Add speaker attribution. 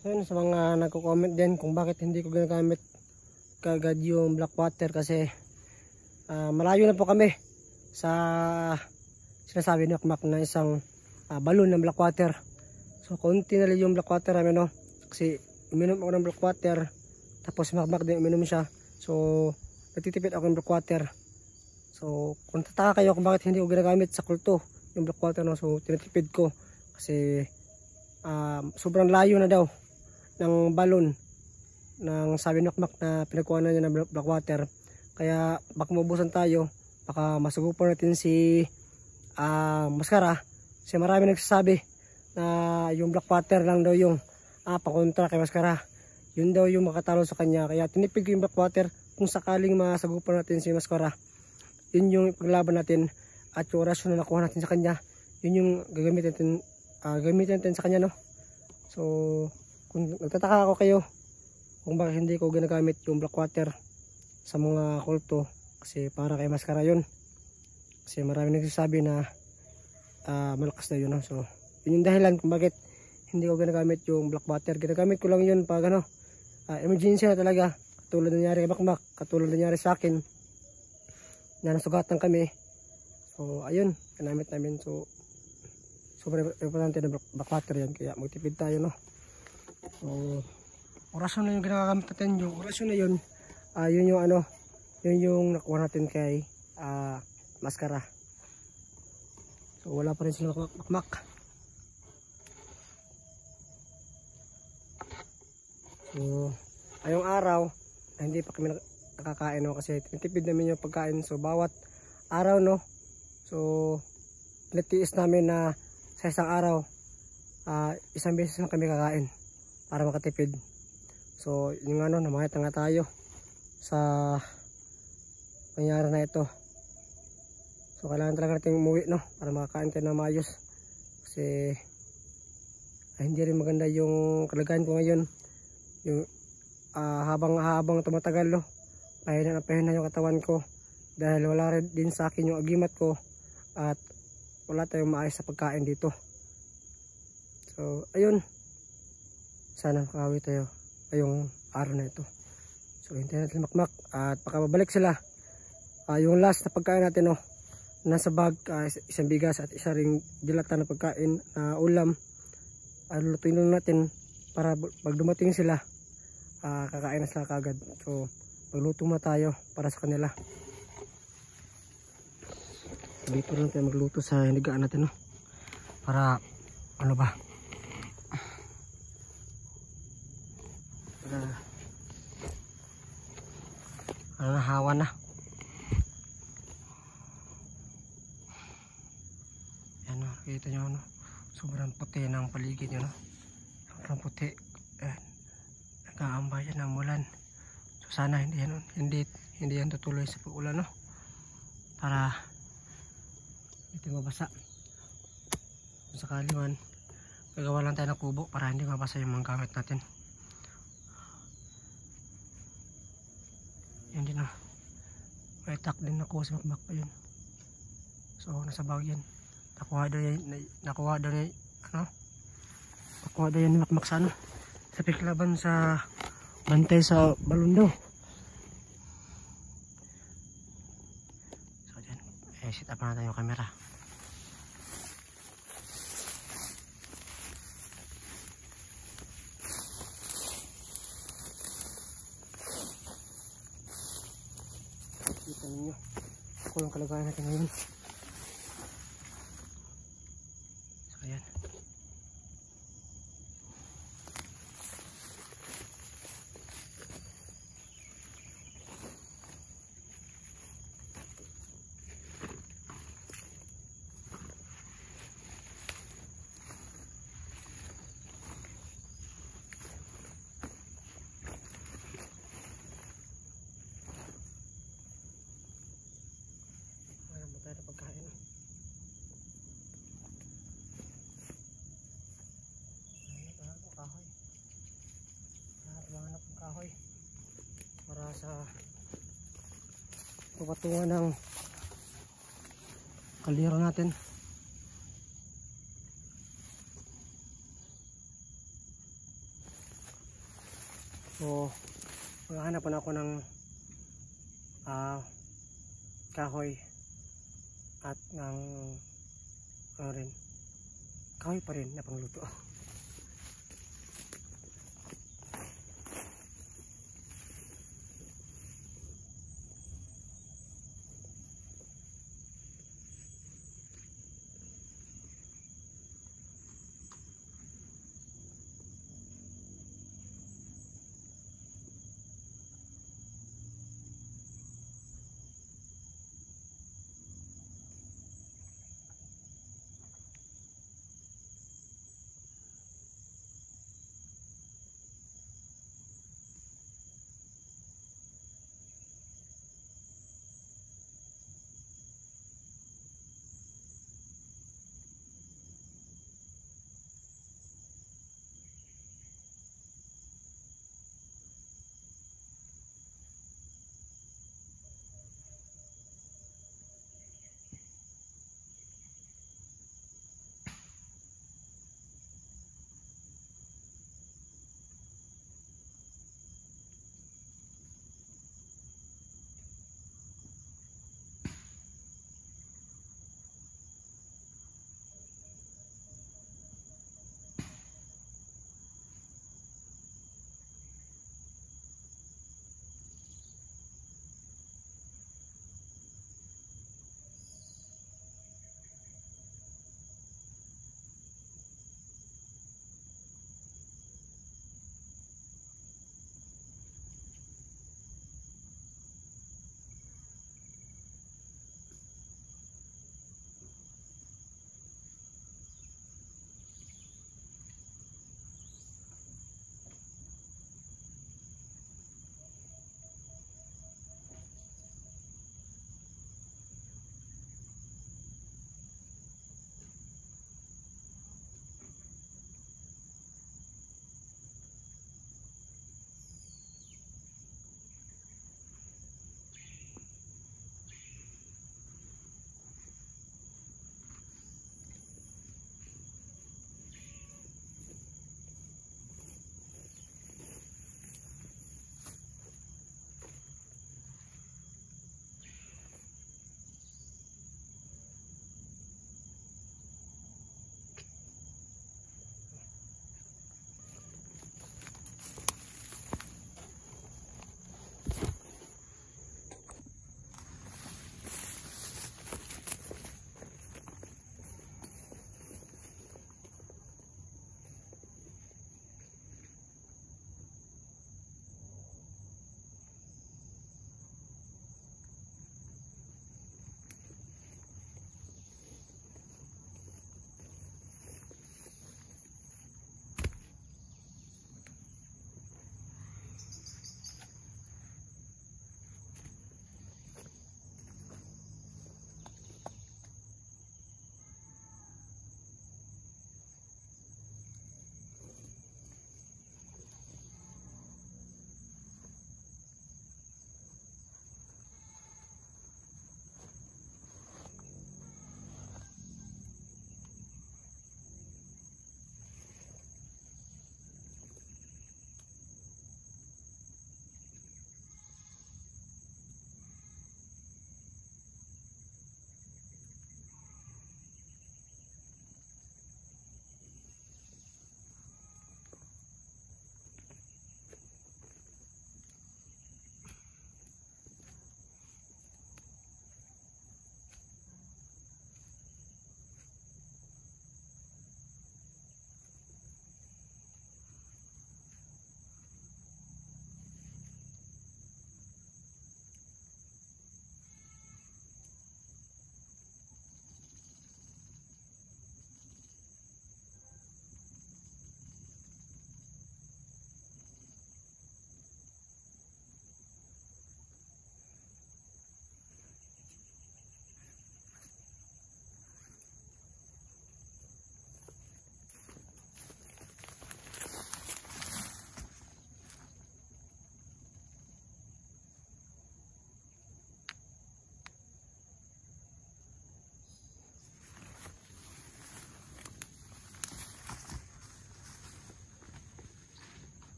Speaker 1: So yun, sa mga nagko-comment din kung bakit hindi ko ginagamit kagad yung black water kasi malayo na po kami sa sinasabi ni Makmak na isang balon ng black water. So konti na lang yung black water namin, no? Kasi uminom ako ng black water tapos si Makmak din uminom siya. So nagtitipid ako ng black water. So kung tataka kayo kung bakit hindi ko ginagamit sa kulto yung black water, no? So tinitipid ko kasi sobrang layo na daw ng balon ng sabi ni Makmak na pinagkuha na niya ng black water. Kaya baka maubusan tayo, baka masugupan natin si Maskara. Kasi marami nagsasabi na yung black water lang daw yung pakontra kay Maskara. Yun daw yung makatalo sa kanya. Kaya tinipid ko yung black water kung sakaling masagupan natin si Maskara. Yun yung paglaban natin at yung orasyon na nakuha natin sa kanya. Yun yung gagamitin natin sa kanya, no? So kung nagtataka ako kayo kung bakit hindi ko ginagamit yung black water sa mga kulto, kasi para kay Maskara yun. Kasi marami nagsasabi na malakas na yun, no? So yun yung dahilan kung bakit hindi ko ginagamit yung black water. Ginagamit ko lang yun pag emergency na talaga, katulad nangyari kay Makmak, katulad nangyari sa akin na nasugatan kami. So ayun, ginamit namin. So sobrang importante na black water yan, kaya magtipid tayo, no? So orasyon na yung ginagamit natin. Yung orasyon na yun, yun yung nakuha natin kay Maskara. So wala pa rin sila Makmak. So ayong araw hindi pa kami nakakain, no? Kasi tinitipid namin yung pagkain. So bawat araw, no? So pinatiis namin na sa isang araw isang beses lang kami kakain para makatipid. So yung namahit na nga tayo sa pangyari na ito. So kailangan talaga natin umuwi, no? Para makakain tayo na maayos. Kasi hindi rin maganda yung kalagayan ko ngayon. Yung habang tumatagal, no? Pahina yung katawan ko. Dahil wala rin din sa akin yung agimat ko. At wala tayong maayos sa pagkain dito. So ayun, sana makawi tayo ngayong araw na ito. So hintayin natin Makmak at baka babalik sila. Yung last na pagkain natin, no? Nasa bag, isang bigas at isa ring dilata na pagkain na ulam. Lulutuin lang natin para pag dumating sila kakain na sila kagad. So magluto muna tayo para sa kanila. Dito lang tayo magluto sa hinigaan natin, no? Para ano ba, para nahawa na. Yan, no? Kita nyo, no? Sobrang puti ng paligid nyo, no? Sobrang puti. Nag-aambay yan ng ulan. So sana hindi yan tutuloy sa pag-ulan, no? Para hindi mabasa. Kung sakali man, gagawa lang tayo ng kubo para hindi mabasa yung mga gamit natin. Yan din, no? May tak din nakuha si Makmak pa yun. So nasa bag yan. Nakuha daw yan ni Makmak sa sa piklaban sa bantay sa balon daw. So dyan, set up natin yung camera. Kita ninyo ako yung kalagayan natin ngayon. So ayan, tayo na pagkain, no? Kahoy. Kailangan ng kahoy para sa papatungan ng kaliro natin. So maghahanap na ako ng kahoy at ng ano rin, kahoy pa rin na pangluto.